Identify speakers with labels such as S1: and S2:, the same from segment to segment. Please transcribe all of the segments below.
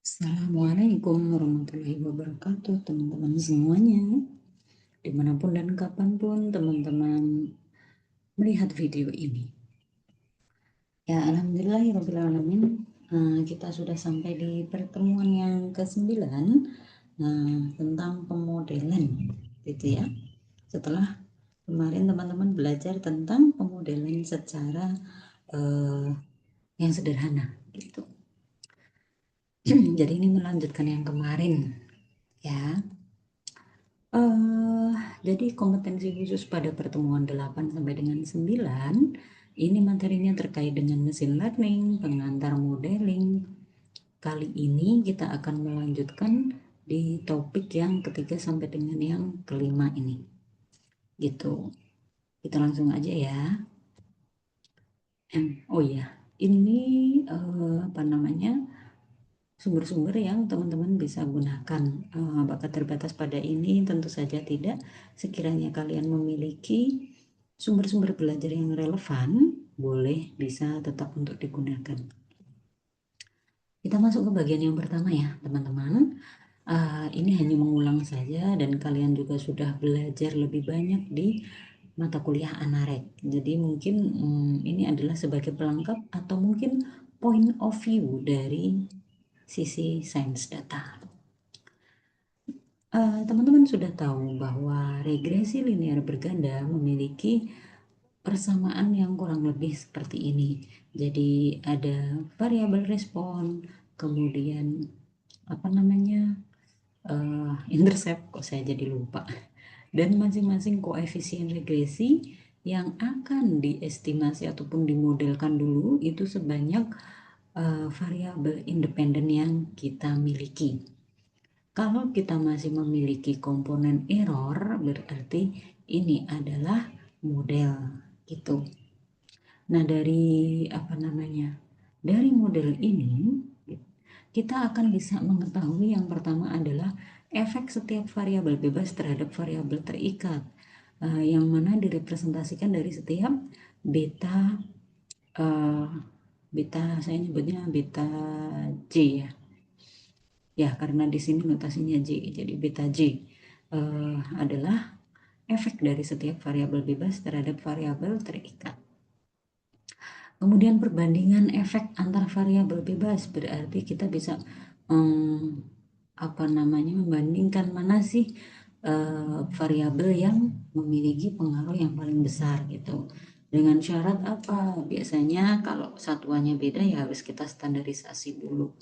S1: Assalamualaikum warahmatullahi wabarakatuh, teman-teman semuanya, dimanapun dan kapanpun teman-teman melihat video ini. Ya, alhamdulillahirrahmanirrahim, kita sudah sampai di pertemuan yang ke-9, tentang pemodelan, gitu ya. Setelah kemarin teman-teman belajar tentang pemodelan secara yang sederhana, gitu. Jadi ini melanjutkan yang kemarin, ya. Jadi kompetensi khusus pada pertemuan 8 sampai dengan 9 ini materinya terkait dengan mesin learning, pengantar modeling. Kali ini kita akan melanjutkan di topik yang ketiga sampai dengan yang kelima ini. Gitu. Kita langsung aja ya. Oh ya, ini apa namanya? Sumber-sumber yang teman-teman bisa gunakan. Apakah terbatas pada ini? Tentu saja tidak. Sekiranya kalian memiliki sumber-sumber belajar yang relevan, boleh bisa tetap untuk digunakan. Kita masuk ke bagian yang pertama ya, teman-teman. Ini hanya mengulang saja dan kalian juga sudah belajar lebih banyak di mata kuliah Anarek. Jadi mungkin ini adalah sebagai pelengkap atau mungkin point of view dari sisi sains data. Teman-teman sudah tahu bahwa regresi linear berganda memiliki persamaan yang kurang lebih seperti ini. Jadi ada variabel respon, kemudian apa namanya intercept, kok saya jadi lupa, dan masing-masing koefisien regresi yang akan diestimasi ataupun dimodelkan dulu itu sebanyak variabel independen yang kita miliki. Kalau kita masih memiliki komponen error, berarti ini adalah model gitu. Nah, dari apa namanya? Dari model ini kita akan bisa mengetahui yang pertama adalah efek setiap variabel bebas terhadap variabel terikat, yang mana direpresentasikan dari setiap beta beta saya nyebutnya beta J ya. Ya, karena di sini notasinya J, jadi beta J adalah efek dari setiap variabel bebas terhadap variabel terikat. Kemudian perbandingan efek antar variabel bebas berarti kita bisa membandingkan mana sih variabel yang memiliki pengaruh yang paling besar gitu. Dengan syarat apa? Biasanya kalau satuannya beda ya harus kita standarisasi dulu.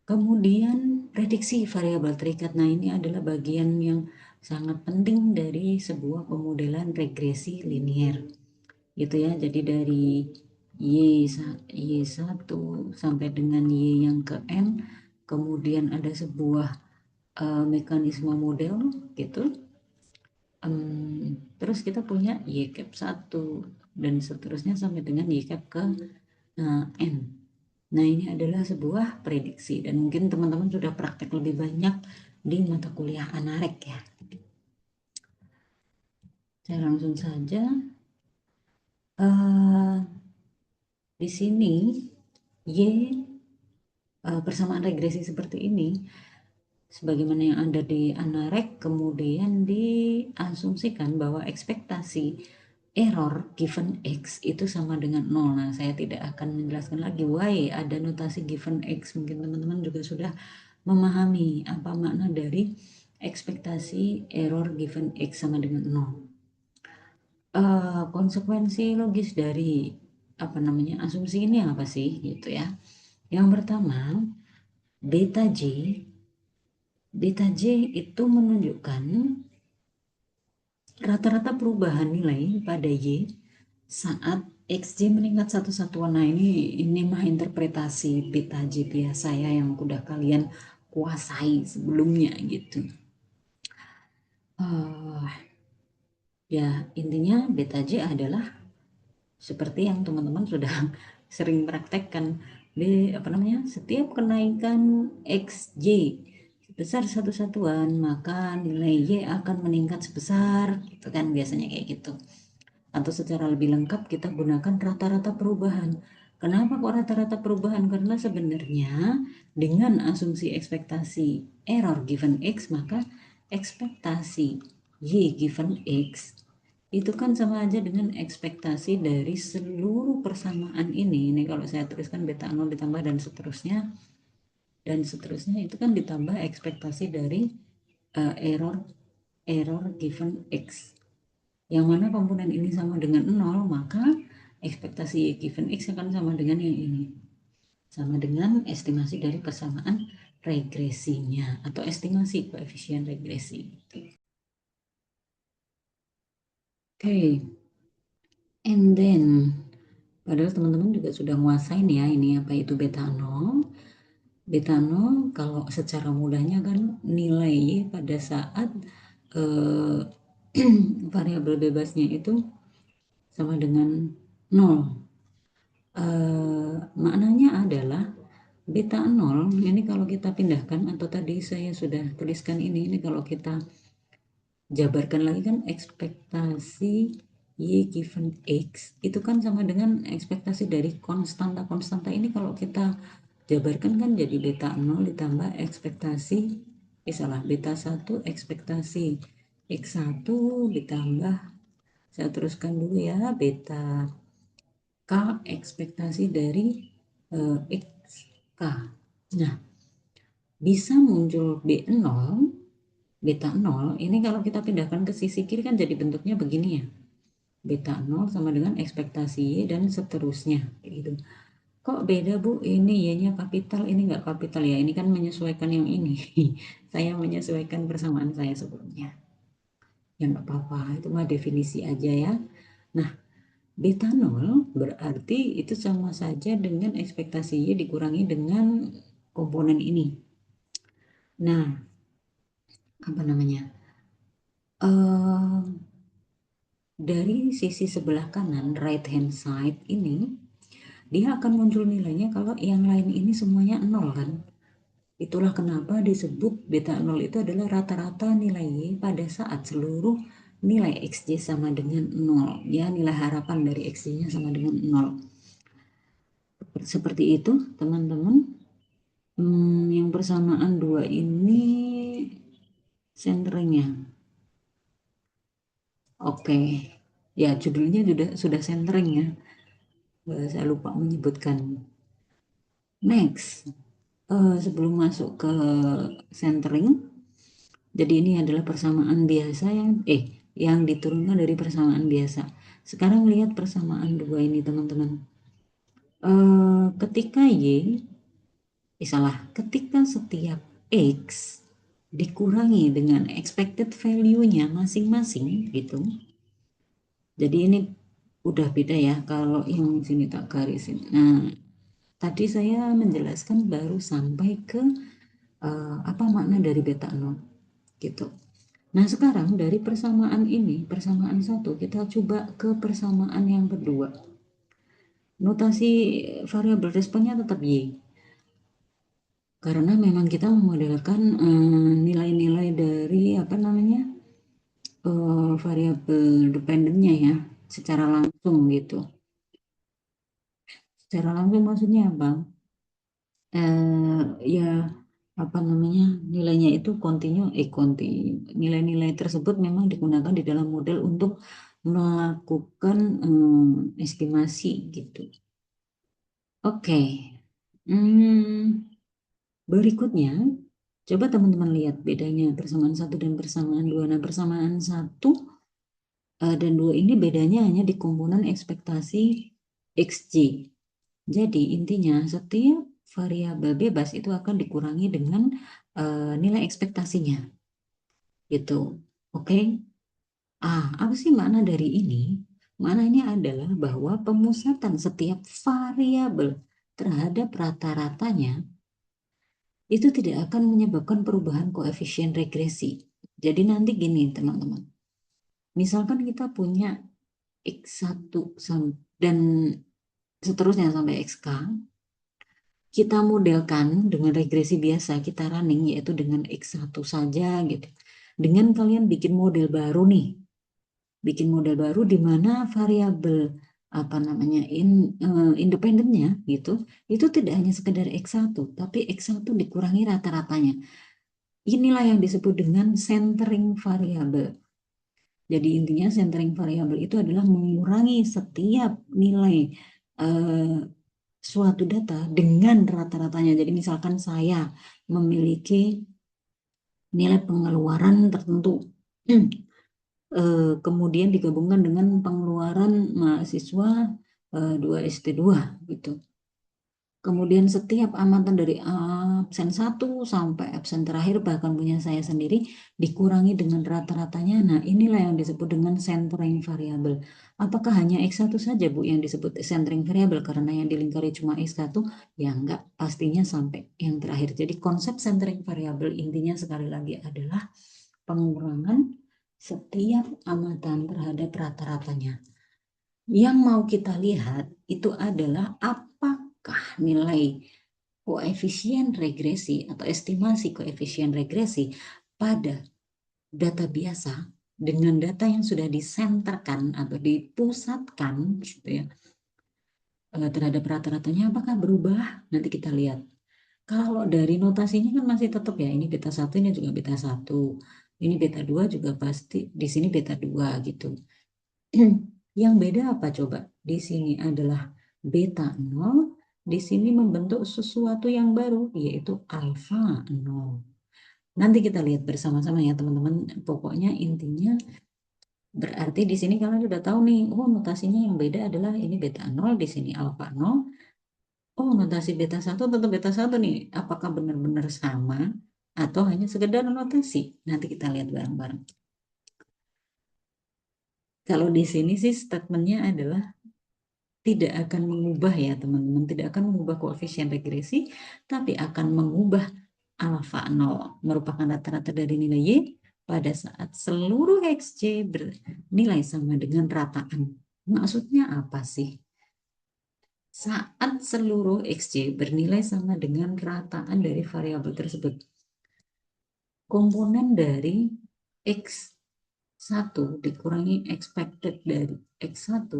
S1: Kemudian prediksi variabel terikat. Nah, ini adalah bagian yang sangat penting dari sebuah pemodelan regresi linier. Gitu ya. Jadi dari Y1 sampai dengan Y yang ke N, kemudian ada sebuah mekanisme model gitu. Terus kita punya Y cap 1 dan seterusnya sampai dengan Y cap ke N. Nah, ini adalah sebuah prediksi dan mungkin teman-teman sudah praktek lebih banyak di mata kuliah Anarek ya. Saya langsung saja. Di sini Y persamaan regresi seperti ini sebagaimana yang ada di Anarek, kemudian diasumsikan bahwa ekspektasi error given X itu sama dengan 0. Nah, saya tidak akan menjelaskan lagi why ada notasi given X. Mungkin teman-teman juga sudah memahami apa makna dari ekspektasi error given X sama dengan 0. Konsekuensi logis dari asumsi ini apa sih gitu ya. Yang pertama, beta J itu menunjukkan rata-rata perubahan nilai pada Y saat XJ meningkat satu satuan. Nah, ini mah interpretasi beta J biasa ya yang udah kalian kuasai sebelumnya gitu. Ya, intinya beta J adalah seperti yang teman-teman sudah sering praktekkan di setiap kenaikan XJ sebesar satu satuan maka nilai Y akan meningkat sebesar gitu kan, biasanya kayak gitu. Atau secara lebih lengkap kita gunakan rata-rata perubahan. Kenapa kok rata-rata perubahan? Karena sebenarnya dengan asumsi ekspektasi error given X, maka ekspektasi Y given X itu kan sama aja dengan ekspektasi dari seluruh persamaan ini. Ini kalau saya tuliskan beta 0 ditambah dan seterusnya itu kan ditambah ekspektasi dari error given X. Yang mana komponen ini sama dengan 0, maka ekspektasi Y given X akan sama dengan yang ini. Sama dengan estimasi dari persamaan regresinya atau estimasi koefisien regresi. Oke, and then padahal teman-teman juga sudah nguasain ya ini apa itu beta 0. Beta 0 kalau secara mudahnya kan nilai Y pada saat eh, variabel bebasnya itu sama dengan 0. Maknanya adalah beta 0 ini kalau kita pindahkan atau tadi saya sudah tuliskan ini kalau kita jabarkan lagi kan ekspektasi Y given X itu kan sama dengan ekspektasi dari konstanta ini kalau kita jabarkan kan jadi beta 0 ditambah ekspektasi salah beta 1 ekspektasi X1 ditambah saya teruskan dulu ya beta K ekspektasi dari XK. Nah, bisa muncul B0, beta 0, ini kalau kita pindahkan ke sisi kiri kan jadi bentuknya begini ya. Beta 0 sama dengan ekspektasi Y dan seterusnya. Gitu. Kok beda Bu? Ini Y-nya kapital, ini nggak kapital ya. Ini kan menyesuaikan yang ini. Saya menyesuaikan persamaan saya sebelumnya. Ya nggak apa-apa, itu mah definisi aja ya. Nah, beta 0 berarti itu sama saja dengan ekspektasi Y dikurangi dengan komponen ini. Nah, apa namanya? Dari sisi sebelah kanan, right hand side ini, dia akan muncul nilainya kalau yang lain ini semuanya 0 kan. Itulah kenapa disebut beta 0 itu adalah rata-rata nilai Y pada saat seluruh nilai XJ sama dengan 0. Ya, nilai harapan dari XJ-nya sama dengan 0. Seperti itu, teman-teman. Yang persamaan dua ini centeringnya. Oke. Ya, judulnya sudah centering ya. Saya lupa menyebutkan. Next, sebelum masuk ke centering, jadi ini adalah persamaan biasa yang diturunkan dari persamaan biasa. Sekarang lihat persamaan dua ini teman-teman. Ketika ketika setiap X dikurangi dengan expected value-nya masing-masing gitu. Jadi ini udah beda ya kalau yang sini tak garisin. Nah, tadi saya menjelaskan baru sampai ke apa makna dari beta 0 gitu. Nah, sekarang dari persamaan ini, persamaan satu, kita coba ke persamaan yang kedua. Notasi variabel responnya tetap Y. Karena memang kita memodelkan nilai-nilai dari apa namanya variabel dependennya ya, secara langsung gitu. Secara langsung maksudnya apa? Ya apa namanya nilainya itu nilai-nilai tersebut memang digunakan di dalam model untuk melakukan estimasi gitu. Oke. Berikutnya coba teman-teman lihat bedanya persamaan satu dan persamaan dua. Nah, persamaan satu dan dua ini bedanya hanya di komponen ekspektasi XJ. Jadi intinya setiap variabel bebas itu akan dikurangi dengan nilai ekspektasinya. Gitu. Oke. Apa sih makna dari ini? Maknanya adalah bahwa pemusatan setiap variabel terhadap rata-ratanya itu tidak akan menyebabkan perubahan koefisien regresi. Jadi nanti gini teman-teman. Misalkan kita punya X1 dan seterusnya sampai XK, kita modelkan dengan regresi biasa, kita running yaitu dengan X1 saja gitu. Dengan kalian bikin model baru nih, bikin model baru di mana variabel apa namanya independennya gitu, itu tidak hanya sekedar X1, tapi X1 dikurangi rata-ratanya. Inilah yang disebut dengan centering variable. Jadi intinya centering variable itu adalah mengurangi setiap nilai eh, suatu data dengan rata-ratanya. Jadi misalkan saya memiliki nilai pengeluaran tertentu, kemudian digabungkan dengan pengeluaran mahasiswa 2 ST2 gitu. Kemudian setiap amatan dari absen 1 sampai absen terakhir bahkan punya saya sendiri dikurangi dengan rata-ratanya. Nah, inilah yang disebut dengan centering variable. Apakah hanya X1 saja Bu yang disebut centering variable karena yang dilingkari cuma X1? Ya enggak, pastinya sampai yang terakhir. Jadi konsep centering variable intinya sekali lagi adalah pengurangan setiap amatan terhadap rata-ratanya. Yang mau kita lihat itu adalah apakah nilai koefisien regresi atau estimasi koefisien regresi pada data biasa dengan data yang sudah disenterkan atau dipusatkan gitu ya, terhadap rata-ratanya apakah berubah? Nanti kita lihat. Kalau dari notasinya kan masih tetap ya, ini beta 1 ini juga beta 1. Ini beta 2 juga pasti di sini beta 2 gitu. Yang beda apa coba? Di sini adalah beta 0, di sini membentuk sesuatu yang baru, yaitu alfa 0. Nanti kita lihat bersama-sama ya teman-teman. Pokoknya intinya berarti di sini kalian sudah tahu nih, oh notasinya yang beda adalah ini beta 0, di sini alfa 0. Oh notasi beta 1 tetap beta 1 nih. Apakah benar-benar sama atau hanya sekedar notasi? Nanti kita lihat bareng-bareng. Kalau di sini sih statementnya adalah tidak akan mengubah ya teman-teman, tidak akan mengubah koefisien regresi, tapi akan mengubah alfa 0 merupakan rata-rata dari nilai Y pada saat seluruh XJ bernilai sama dengan rataan. Maksudnya apa sih? Saat seluruh XJ bernilai sama dengan rataan dari variabel tersebut, komponen dari X1 dikurangi expected dari X1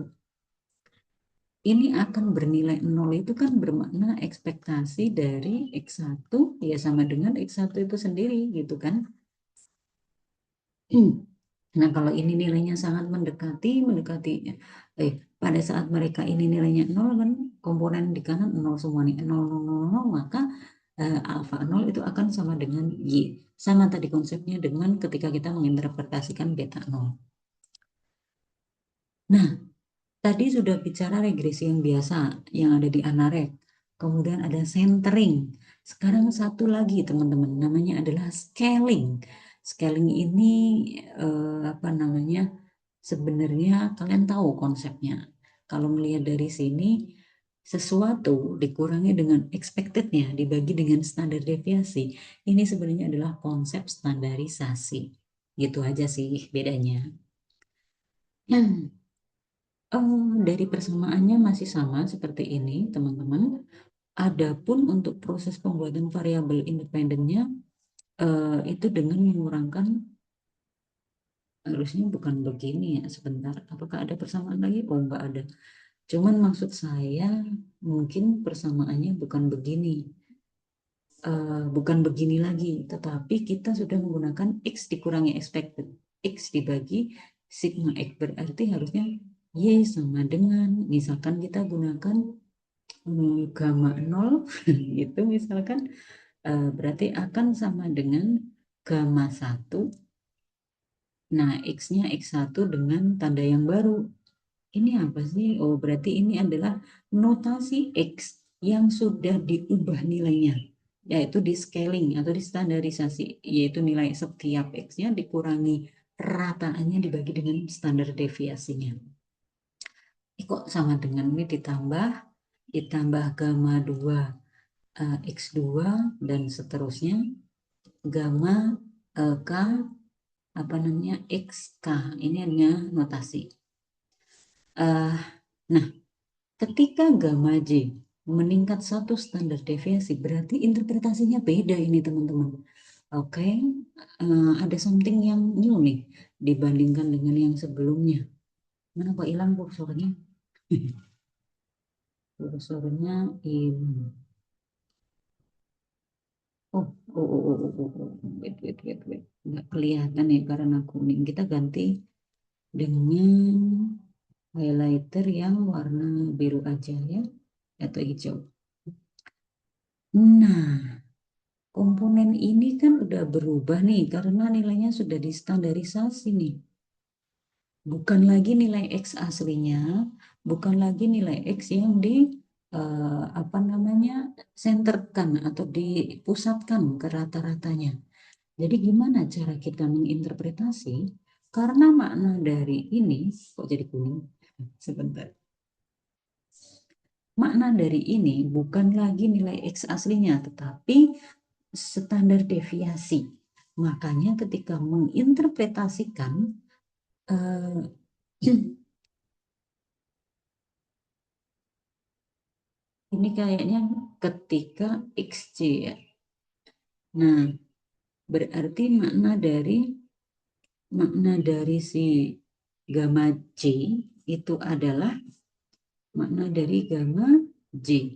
S1: ini akan bernilai 0 itu kan bermakna ekspektasi dari X1 ya sama dengan X1 itu sendiri gitu kan. Nah kalau ini nilainya sangat mendekati pada saat mereka ini nilainya 0 kan komponen di kanan 0 semua nih 0, 0, 0, 0 maka alfa 0 itu akan sama dengan Y. Sama tadi konsepnya dengan ketika kita menginterpretasikan beta 0. Nah, tadi sudah bicara regresi yang biasa yang ada di Anarek. Kemudian ada centering. Sekarang satu lagi teman-teman, namanya adalah scaling. Scaling ini apa namanya? Sebenarnya kalian tahu konsepnya. Kalau melihat dari sini, sesuatu dikurangi dengan expectednya dibagi dengan standar deviasi. Ini sebenarnya adalah konsep standarisasi. Gitu aja sih bedanya. Dari persamaannya masih sama seperti ini, teman-teman. Adapun untuk proses pembuatan variabel independennya itu dengan mengurangkan harusnya bukan begini ya sebentar. Apakah ada persamaan lagi? Oh, enggak ada. Cuman maksud saya mungkin persamaannya bukan begini. Bukan begini lagi, tetapi kita sudah menggunakan X dikurangi expected. X dibagi sigma X berarti harusnya Y sama dengan, misalkan kita gunakan gamma 0 gitu misalkan berarti akan sama dengan gamma 1. Nah, X-nya X1 dengan tanda yang baru. Ini apa sih? Oh, berarti ini adalah notasi X yang sudah diubah nilainya, yaitu di scaling atau di standarisasi, yaitu nilai setiap X-nya dikurangi rataannya dibagi dengan standar deviasinya. Kok sama dengan ini ditambah gamma 2 X2 dan seterusnya gamma K apa namanya XK ini hanya notasi. Nah, ketika gamma J meningkat satu standar deviasi berarti interpretasinya beda ini teman-teman. Oke, ada something yang new nih dibandingkan dengan yang sebelumnya. Mana kok hilang kursornya? Kursornya ini. Oh, oh, oh, oh, oh, oh, oh. Wait. Nggak kelihatan ya karena kuning. Kita ganti dengan highlighter yang warna biru aja ya, atau hijau. Nah, komponen ini kan udah berubah nih karena nilainya sudah distandarisasi nih. Bukan lagi nilai X aslinya, bukan lagi nilai X yang di apa namanya senterkan atau dipusatkan ke rata-ratanya. Jadi gimana cara kita menginterpretasi? Karena makna dari ini, kok jadi kuning? Sebentar. Makna dari ini bukan lagi nilai X aslinya, tetapi standar deviasi. Makanya ketika menginterpretasikan, eh, ini kayaknya ketika XC ya. Nah, berarti makna dari si gamma J itu adalah makna dari gamma J.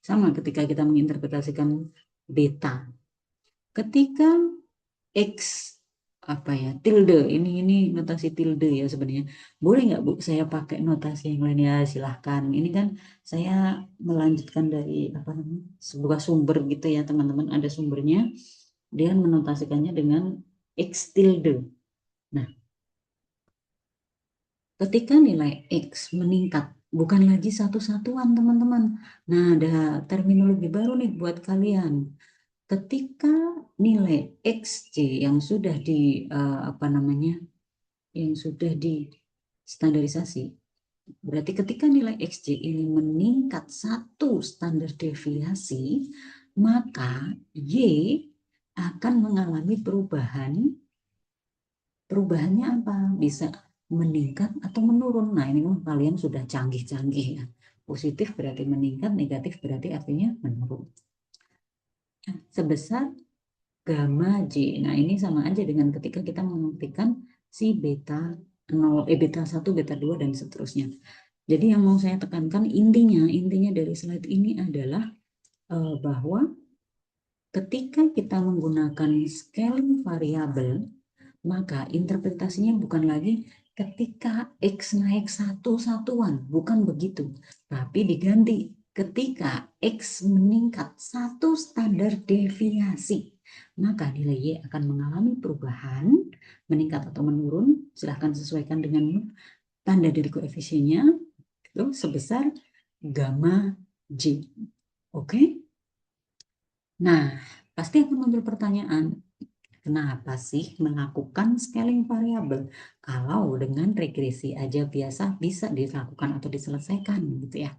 S1: Sama ketika kita menginterpretasikan beta. Ketika X apa ya tilde ini notasi tilde ya sebenarnya boleh nggak Bu saya pakai notasi yang lain ya silahkan ini kan saya melanjutkan dari apa namanya sebuah sumber gitu ya teman-teman ada sumbernya dia menotasikannya dengan X tilde. Nah, ketika nilai X meningkat bukan lagi satu satuan teman-teman, nah ada terminologi baru nih buat kalian. Ketika nilai XC yang sudah di apa namanya yang sudah di standarisasi, berarti ketika nilai XC ini meningkat satu standar deviasi, maka Y akan mengalami perubahan. Perubahannya apa? Bisa meningkat atau menurun. Nah, ini mah kalian sudah canggih-canggih ya. Positif berarti meningkat, negatif berarti artinya menurun. Sebesar gamma J. Nah, ini sama aja dengan ketika kita mengartikan si beta 0, beta 1, beta 2, dan seterusnya. Jadi yang mau saya tekankan intinya dari slide ini adalah bahwa ketika kita menggunakan scaling variabel, maka interpretasinya bukan lagi ketika X naik satu satuan, bukan begitu. Tapi diganti ketika X meningkat satu standar deviasi, maka nilai Y akan mengalami perubahan, meningkat atau menurun, silahkan sesuaikan dengan tanda dari koefisiennya, itu sebesar gamma J. Oke? Nah, pasti akan muncul pertanyaan, kenapa sih melakukan scaling variabel? Kalau dengan regresi aja biasa bisa dilakukan atau diselesaikan gitu ya.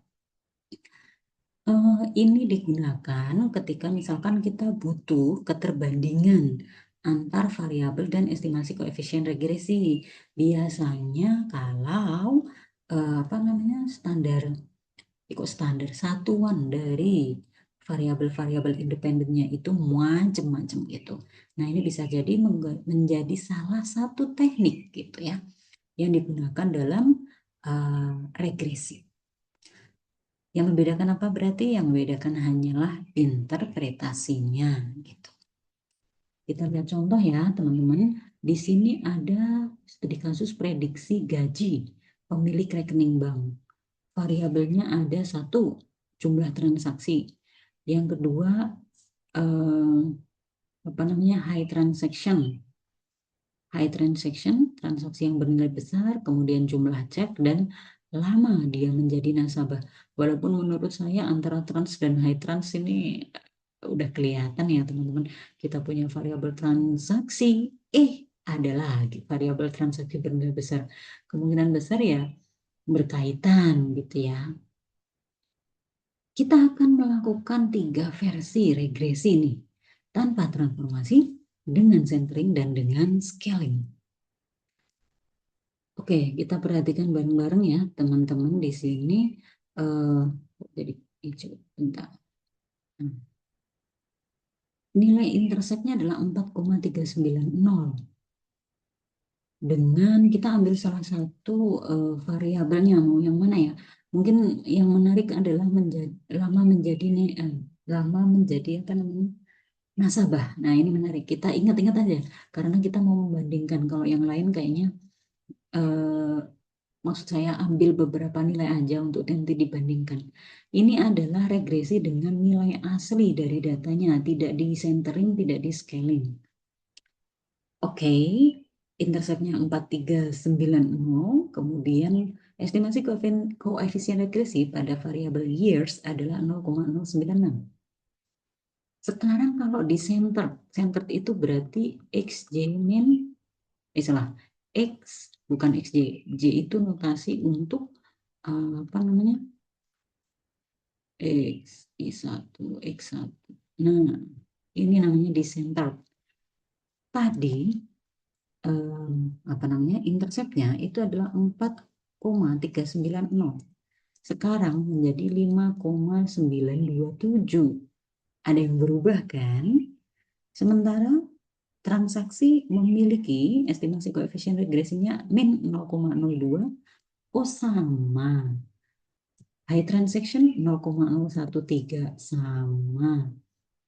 S1: Ini digunakan ketika misalkan kita butuh keterbandingan antar variabel dan estimasi koefisien regresi. Biasanya kalau apa namanya standar satuan dari variabel-variabel independennya itu macam-macam gitu. Nah, ini bisa jadi menjadi salah satu teknik gitu ya yang digunakan dalam regresi. Yang membedakan apa berarti? Yang membedakan hanyalah interpretasinya gitu. Kita lihat contoh ya, teman-teman. Di sini ada studi kasus prediksi gaji pemilik rekening bank. Variabelnya ada satu, jumlah transaksi. Yang kedua, eh, apa namanya, high transaction, transaksi yang bernilai besar, kemudian jumlah cek dan lama dia menjadi nasabah. Walaupun menurut saya antara trans dan high trans ini udah kelihatan ya teman-teman. Kita punya variabel transaksi, ada lagi variabel transaksi bernilai besar. Kemungkinan besar ya berkaitan gitu ya. Kita akan melakukan 3 versi regresi nih, tanpa transformasi, dengan centering, dan dengan scaling. Oke, kita perhatikan bareng-bareng ya, teman-teman di sini. eh jadi hijau, bentar. Nilai interceptnya adalah 4,390. dengan kita ambil salah satu variabelnya, mau yang mana ya? Mungkin yang menarik adalah lama menjadi lama menjadi apa namanya, nasabah. Nah, ini menarik. Kita ingat-ingat aja karena kita mau membandingkan. Kalau yang lain kayaknya eh, maksud saya ambil beberapa nilai aja untuk nanti dibandingkan. Ini adalah regresi dengan nilai asli dari datanya, tidak di centering, tidak di scaling. Oke, interceptnya 4390, kemudian estimasi koefisien regresi pada variabel years adalah 0,096. Sekarang kalau di center itu berarti xj min, salah, x bukan xj, j itu notasi untuk apa namanya, x1, x1. Nah, ini namanya di center. Tadi apa namanya, interceptnya itu adalah 4,390. Sekarang menjadi 5,927. Ada yang berubah kan? Sementara transaksi memiliki estimasi koefisien regresinya min 0,02. Oh sama. High transaction 0,013 sama.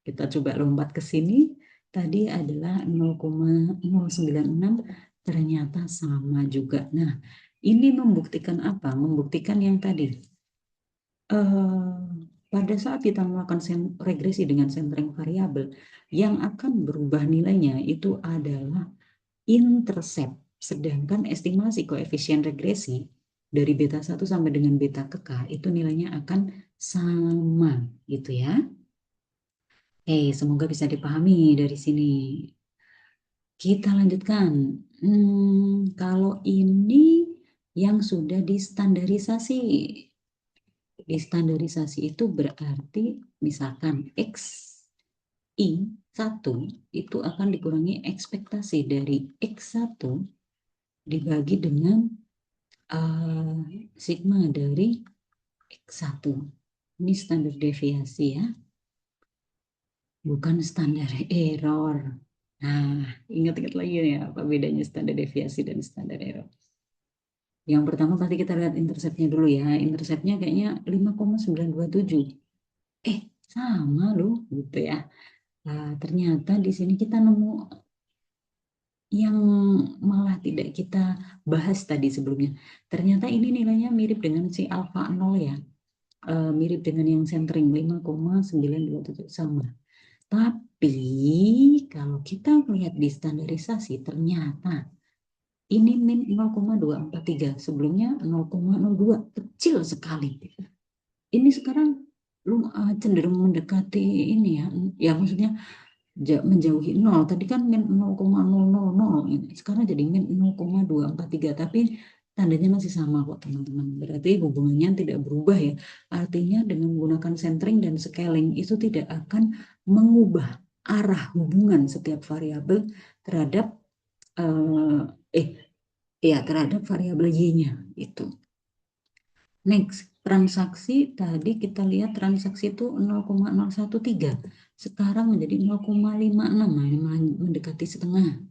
S1: Kita coba lompat ke sini. Tadi adalah 0,096, ternyata sama juga. Nah, ini membuktikan apa? Membuktikan yang tadi. Pada saat kita melakukan regresi dengan centering variabel, yang akan berubah nilainya itu adalah intercept. Sedangkan estimasi koefisien regresi dari beta 1 sampai dengan beta ke K itu nilainya akan sama gitu ya. Semoga bisa dipahami dari sini. Kita lanjutkan. Kalau ini yang sudah distandarisasi. Distandarisasi itu berarti misalkan X I1 itu akan dikurangi ekspektasi dari X1 dibagi dengan sigma dari X1. Ini standar deviasi ya, bukan standar error. Nah, ingat-ingat lagi ya apa bedanya standar deviasi dan standar error. Yang pertama pasti kita lihat interceptnya dulu ya. Interceptnya kayaknya 5,927. Sama loh gitu ya. Nah, ternyata di sini kita nemu yang malah tidak kita bahas tadi sebelumnya. Ternyata ini nilainya mirip dengan si alpha 0 ya. Mirip dengan yang centering 5,927 sama. Tapi kalau kita melihat di standarisasi ternyata ini min 0,243, sebelumnya 0,02, kecil sekali. Ini sekarang cenderung mendekati ini ya. Ya maksudnya menjauhi 0. Tadi kan min 0,000, sekarang jadi min 0,243, tapi tandanya masih sama kok teman-teman. Berarti hubungannya tidak berubah ya. Artinya dengan menggunakan centering dan scaling itu tidak akan mengubah arah hubungan setiap variabel terhadap terhadap variabel y-nya itu. Next, transaksi tadi kita lihat transaksi itu 0,013. Sekarang menjadi 0,56, mendekati setengah.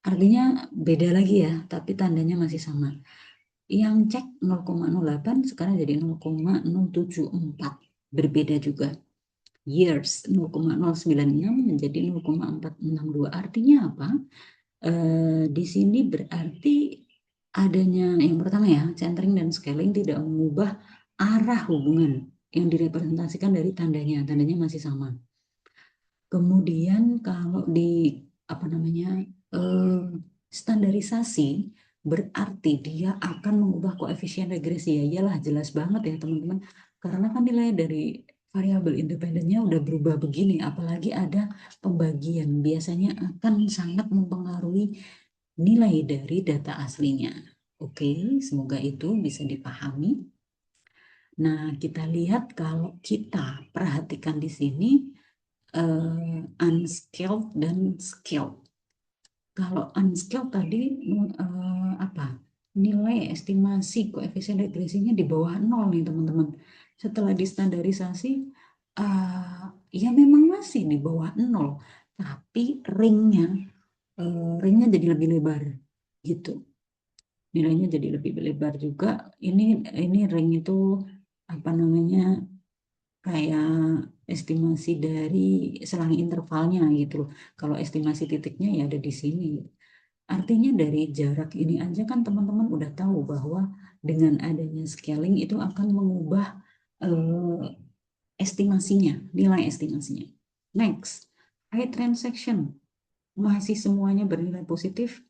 S1: Artinya beda lagi ya, tapi tandanya masih sama. Yang cek 0,08 sekarang jadi 0,074. Berbeda juga. Years 0,096 menjadi 0,462. Artinya apa? Di sini berarti adanya yang pertama ya, centering dan scaling tidak mengubah arah hubungan yang direpresentasikan dari tandanya. Tandanya masih sama. Kemudian kalau di apa namanya, standarisasi berarti dia akan mengubah koefisien regresi ya. Iyalah jelas banget ya teman-teman. Karena kan nilai dari variabel independennya udah berubah begini, apalagi ada pembagian, biasanya akan sangat mempengaruhi nilai dari data aslinya. Oke, semoga itu bisa dipahami. Nah, kita lihat kalau kita perhatikan di sini unscaled dan scaled. Kalau unscaled tadi apa? Nilai estimasi koefisien regresinya di bawah 0 nih teman-teman. Setelah distandarisasi, ya memang masih di bawah 0, tapi ringnya jadi lebih lebar. gitu. Nilainya jadi lebih lebar juga. Ini rank itu apa namanya, kayak estimasi dari selang intervalnya gitu loh. Kalau estimasi titiknya ya ada di sini. Artinya dari jarak ini aja kan teman-teman udah tahu bahwa dengan adanya scaling itu akan mengubah eh, estimasinya, nilai estimasinya. Next, high transaction. Masih semuanya bernilai positif,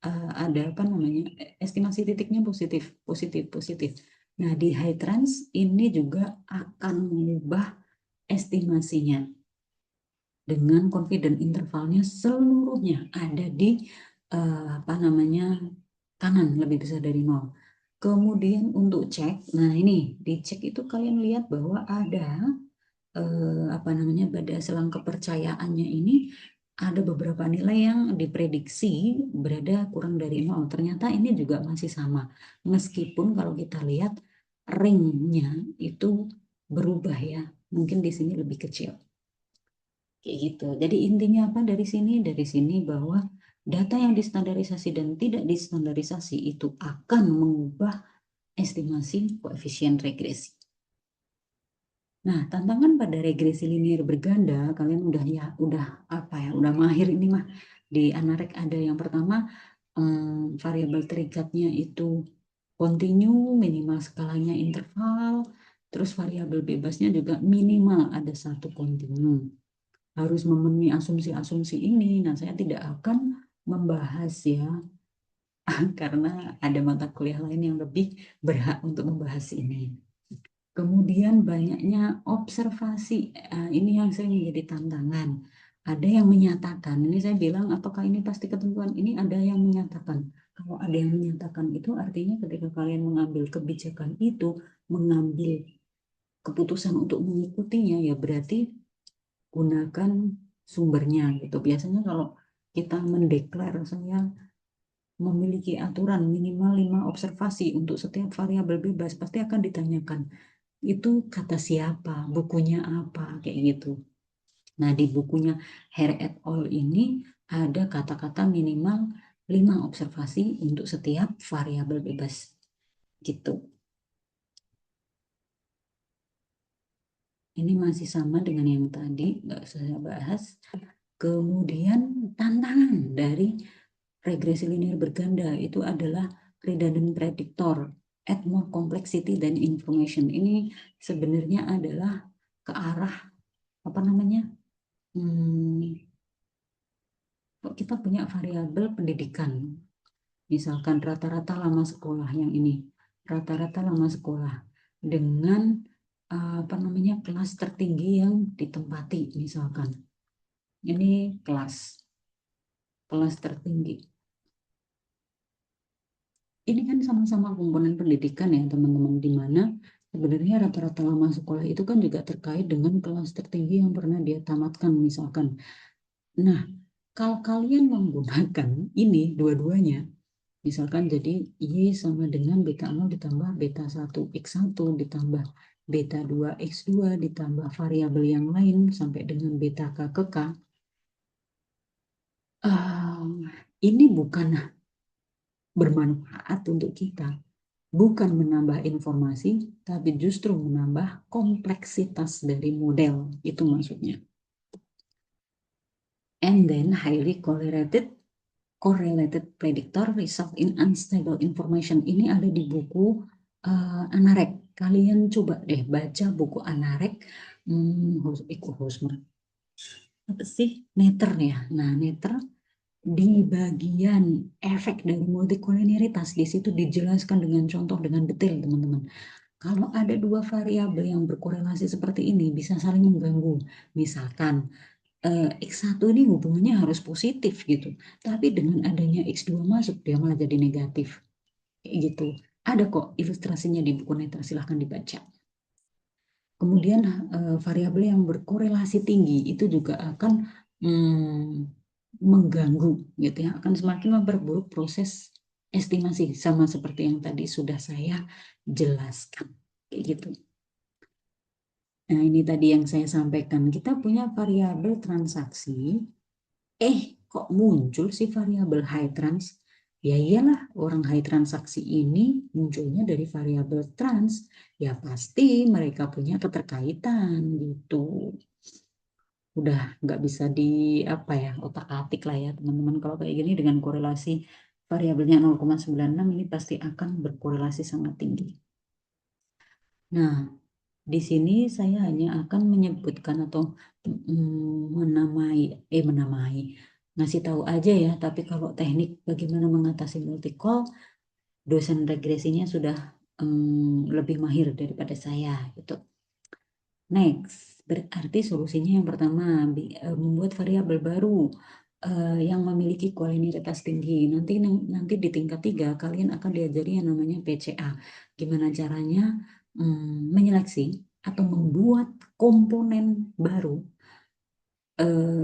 S1: ada apa namanya, estimasi titiknya positif, positif, positif. Nah, di high trans ini juga akan mengubah estimasinya dengan confident intervalnya seluruhnya ada di apa namanya, kanan lebih besar dari nol. Kemudian untuk cek, nah ini di cek itu kalian lihat bahwa ada apa namanya, pada selang kepercayaannya ini ada beberapa nilai yang diprediksi berada kurang dari nol. Ternyata ini juga masih sama. Meskipun kalau kita lihat ringnya itu berubah ya. Mungkin di sini lebih kecil. Kayak gitu. Jadi intinya apa dari sini? Dari sini bahwa data yang distandarisasi dan tidak distandarisasi itu akan mengubah estimasi koefisien regresi. Nah, tantangan pada regresi linier berganda, kalian udah apa ya, udah mahir ini mah. Di Anarek ada yang pertama, variabel terikatnya itu kontinu, minimal skalanya interval, terus variabel bebasnya juga minimal ada satu kontinu. Harus memenuhi asumsi-asumsi ini. Nah, saya tidak akan membahas ya, karena ada mata kuliah lain yang lebih berhak untuk membahas ini. Kemudian banyaknya observasi. Ini yang saya menjadi tantangan. Ada yang menyatakan, ini saya bilang apakah ini pasti ketentuan? Ini ada yang menyatakan. Kalau ada yang menyatakan itu artinya ketika kalian mengambil kebijakan itu, mengambil keputusan untuk mengikutinya, ya berarti gunakan sumbernya gitu. Biasanya kalau kita mendeklar saya memiliki aturan minimal 5 observasi untuk setiap variabel bebas, pasti akan ditanyakan itu kata siapa, bukunya apa, kayak gitu. Nah, di bukunya Hare et al. Ini ada kata-kata minimal 5 observasi untuk setiap variabel bebas. Gitu. Ini masih sama dengan yang tadi, nggak usah saya bahas. Kemudian tantangan dari regresi linear berganda itu adalah redundant predictor, add more complexity than information. Ini sebenarnya adalah ke arah apa namanya? Kita punya variabel pendidikan. Misalkan rata-rata lama sekolah yang ini, rata-rata lama sekolah dengan apa namanya, kelas tertinggi yang ditempati misalkan. Ini kelas tertinggi. Ini kan sama-sama komponen pendidikan ya teman-teman, di mana sebenarnya rata-rata lama sekolah itu kan juga terkait dengan kelas tertinggi yang pernah dia tamatkan misalkan. Nah, kalau kalian menggunakan ini dua-duanya, misalkan jadi Y sama dengan beta 0 ditambah beta 1 X1 ditambah beta 2 X2 ditambah variabel yang lain sampai dengan beta K ke K. Ini bukan bermanfaat untuk kita. Bukan menambah informasi, tapi justru menambah kompleksitas dari model. Itu maksudnya. And then highly correlated predictor result in unstable information. Ini ada di buku Anarek. Kalian coba deh baca buku Anarek. Hosmer. Apa sih? Netter ya. Nah, Netter di bagian efek dari multikoliniaritas di situ dijelaskan dengan contoh dengan detail, teman-teman. Kalau ada dua variabel yang berkorelasi seperti ini bisa saling mengganggu. Misalkan X1 ini hubungannya harus positif gitu. Tapi dengan adanya X2 masuk, dia malah jadi negatif. Kayak gitu. Ada kok ilustrasinya di buku Netra, silahkan dibaca. Kemudian variabel yang berkorelasi tinggi itu juga akan mengganggu gitu ya, akan semakin memperburuk proses estimasi sama seperti yang tadi sudah saya jelaskan. Kayak gitu. Nah, ini tadi yang saya sampaikan. Kita punya variabel transaksi. Kok muncul sih variabel high trans? Ya iyalah, orang high transaksi ini munculnya dari variabel trans, ya pasti mereka punya keterkaitan gitu. Udah nggak bisa di apa ya, otak-atik lah ya teman-teman. Kalau kayak gini dengan korelasi variabelnya 0,96 ini pasti akan berkorelasi sangat tinggi. Nah, di sini saya hanya akan menyebutkan atau menamai, ngasih tahu aja ya. Tapi kalau teknik bagaimana mengatasi multi call, dosen regresinya sudah lebih mahir daripada saya gitu. Next, berarti solusinya yang pertama membuat variabel baru yang memiliki kolinialitas tinggi. Nanti di tingkat 3 kalian akan diajari yang namanya PCA. Gimana caranya menyeleksi atau membuat komponen baru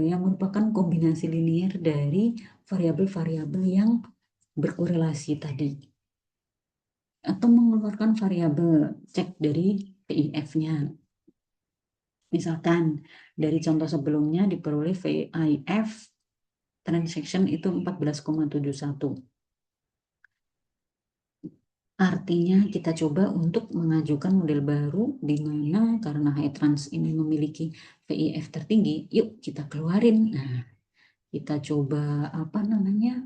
S1: yang merupakan kombinasi linier dari variabel-variabel yang berkorelasi tadi. Atau mengeluarkan variabel cek dari VIF-nya. Misalkan dari contoh sebelumnya diperoleh VIF transaction itu 14,71. Artinya kita coba untuk mengajukan model baru di mana karena high trans ini memiliki VIF tertinggi, yuk kita keluarin. Nah, kita coba apa namanya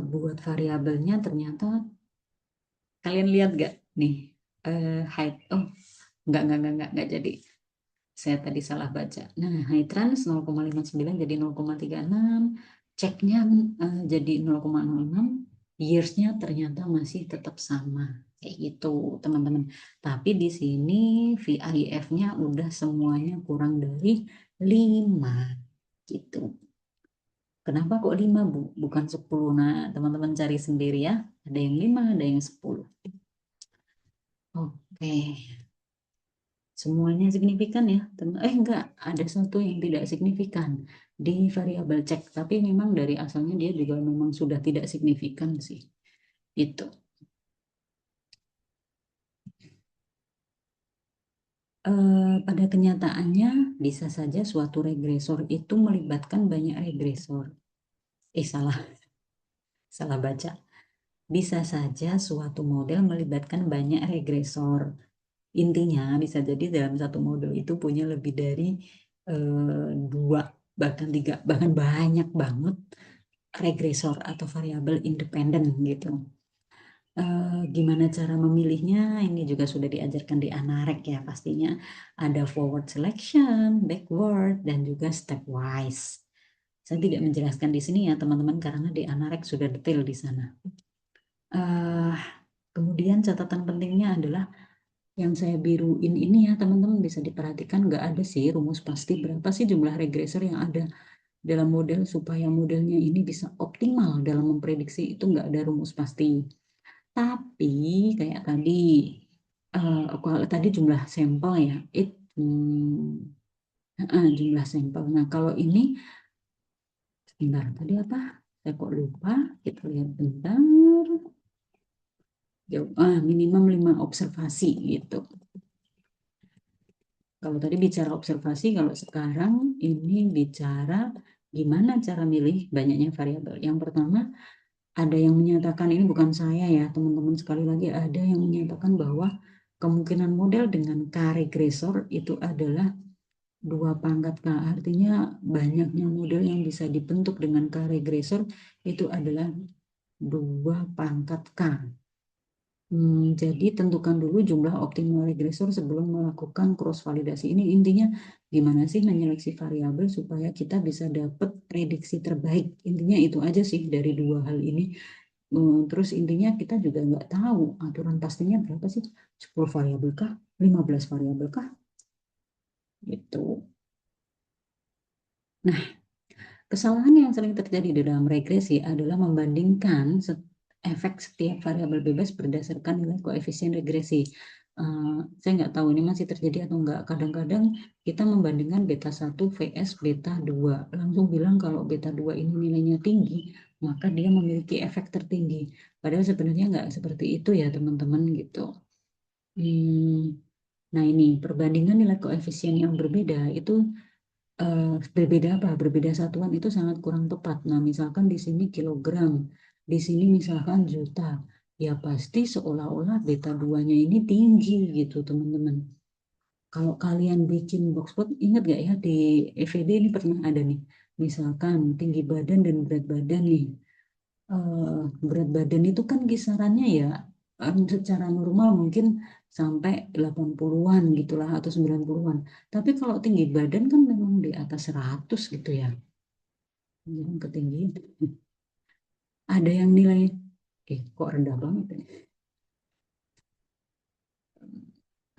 S1: buat variabelnya, ternyata kalian lihat gak nih height, oh nggak jadi. Saya tadi salah baca. Nah, high trans 0,59 jadi 0,36, ceknya jadi 0,06, years-nya ternyata masih tetap sama. Kayak gitu, teman-teman. Tapi di sini VIF-nya udah semuanya kurang dari 5 gitu. Kenapa kok 5, Bu? Bukan 10. Nah, teman-teman cari sendiri ya. Ada yang 5, ada yang 10. Oke. Semuanya signifikan ya. Enggak, ada satu yang tidak signifikan di variabel cek, tapi memang dari asalnya dia juga memang sudah tidak signifikan sih. Itu. Pada kenyataannya bisa saja suatu regresor itu melibatkan banyak regresor. Salah, salah baca. Bisa saja suatu model melibatkan banyak regresor. Intinya bisa jadi dalam satu model itu punya lebih dari 2, bahkan 3, bahkan banyak banget regresor atau variabel independen gitu. Gimana cara memilihnya? Ini juga sudah diajarkan di Anarek ya pastinya. Ada forward selection, backward, dan juga stepwise. Saya tidak menjelaskan di sini ya teman-teman karena di Anarek sudah detail di sana. Uh, Kemudian catatan pentingnya adalah yang saya biruin ini ya teman-teman, bisa diperhatikan nggak ada sih rumus pasti berapa sih jumlah regresor yang ada dalam model supaya modelnya ini bisa optimal dalam memprediksi, itu nggak ada rumus pasti. Tapi kayak tadi, kalau tadi jumlah sampel ya, jumlah sampel. Nah kalau ini, sebentar, tadi apa? Saya kok lupa, kita lihat bentar. Minimum 5 observasi gitu. Kalau tadi bicara observasi, kalau sekarang ini bicara gimana cara milih banyaknya variabel. Yang pertama, ada yang menyatakan, ini bukan saya ya teman-teman, sekali lagi ada yang menyatakan bahwa kemungkinan model dengan K regresor itu adalah 2 pangkat K. Artinya banyaknya model yang bisa dibentuk dengan K regresor itu adalah 2 pangkat K. Jadi tentukan dulu jumlah optimal regresor sebelum melakukan cross validasi. Ini intinya gimana sih menyeleksi variabel supaya kita bisa dapat prediksi terbaik. Intinya itu aja sih dari 2 hal ini. Terus intinya kita juga nggak tahu aturan pastinya berapa sih, 10 variabel kah, 15 variabel kah, gitu. Nah, kesalahan yang sering terjadi di dalam regresi adalah membandingkan efek setiap variabel bebas berdasarkan nilai koefisien regresi. Saya nggak tahu ini masih terjadi atau enggak. Kadang-kadang kita membandingkan beta 1 vs beta 2. Langsung bilang kalau beta 2 ini nilainya tinggi, maka dia memiliki efek tertinggi. Padahal sebenarnya nggak seperti itu ya teman-teman gitu. Nah ini perbandingan nilai koefisien yang berbeda itu berbeda apa? Berbeda satuan itu sangat kurang tepat. Nah misalkan di sini kilogram. di sini misalkan juta, ya pasti seolah-olah beta 2-nya ini tinggi gitu teman-teman. Kalau kalian bikin box plot, ingat gak ya di EVD ini pernah ada nih, misalkan tinggi badan dan berat badan nih. Eh, Berat badan itu kan kisarannya ya secara normal mungkin sampai 80-an gitulah atau 90-an. Tapi kalau tinggi badan kan memang di atas 100 gitu ya. Yang ketinggian. Ada yang nilai, kok rendah banget ya.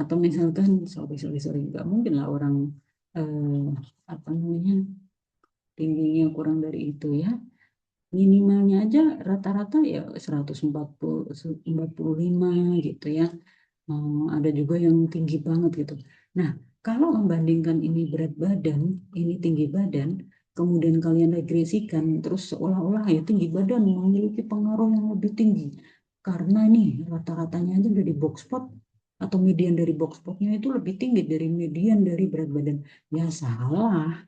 S1: Atau misalkan, sorry, nggak mungkin lah orang eh, apa namanya tingginya kurang dari itu ya. Minimalnya aja rata-rata ya 145 gitu ya. Ada juga yang tinggi banget gitu. Nah, kalau membandingkan ini berat badan, ini tinggi badan, kemudian kalian regresikan, terus seolah-olah ya tinggi badan memiliki pengaruh yang lebih tinggi. Karena nih rata-ratanya aja dari box spot atau median dari box spotnya itu lebih tinggi dari median dari berat badan. Ya salah.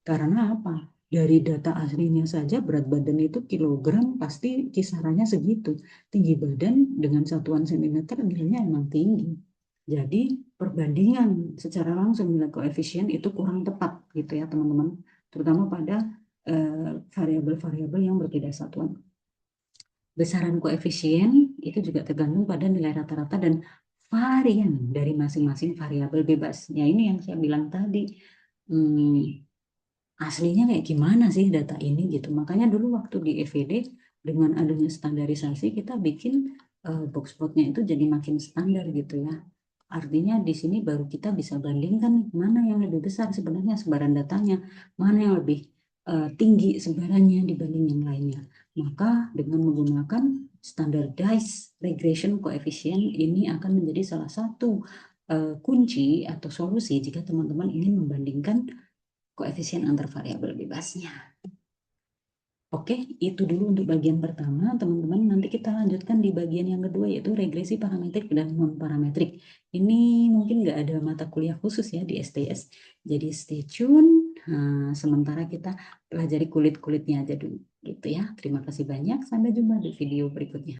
S1: Karena apa? Dari data aslinya saja berat badan itu kilogram pasti kisarannya segitu. Tinggi badan dengan satuan sentimeter nilainya emang tinggi. Jadi perbandingan secara langsung nilai koefisien itu kurang tepat gitu ya teman-teman. Terutama pada variabel-variabel yang berbeda satuan. Besaran koefisien itu juga tergantung pada nilai rata-rata dan varian dari masing-masing variabel bebas. Ya ini yang saya bilang tadi. Hmm, Aslinya kayak gimana sih data ini gitu. Makanya dulu waktu di EVD dengan adanya standarisasi kita bikin box plotnya itu jadi makin standar gitu ya. Artinya di sini baru kita bisa bandingkan mana yang lebih besar sebenarnya sebaran datanya, mana yang lebih tinggi sebarannya dibanding yang lainnya. Maka dengan menggunakan standardized regression coefficient ini akan menjadi salah satu kunci atau solusi jika teman-teman ingin membandingkan koefisien antar variabel bebasnya. Oke, itu dulu untuk bagian pertama, teman-teman. Nanti kita lanjutkan di bagian yang kedua, yaitu regresi parametrik dan non-parametrik. Ini mungkin nggak ada mata kuliah khusus ya di STS. Jadi stay tune. Nah, sementara kita pelajari kulit-kulitnya aja dulu. Gitu ya. Terima kasih banyak. Sampai jumpa di video berikutnya.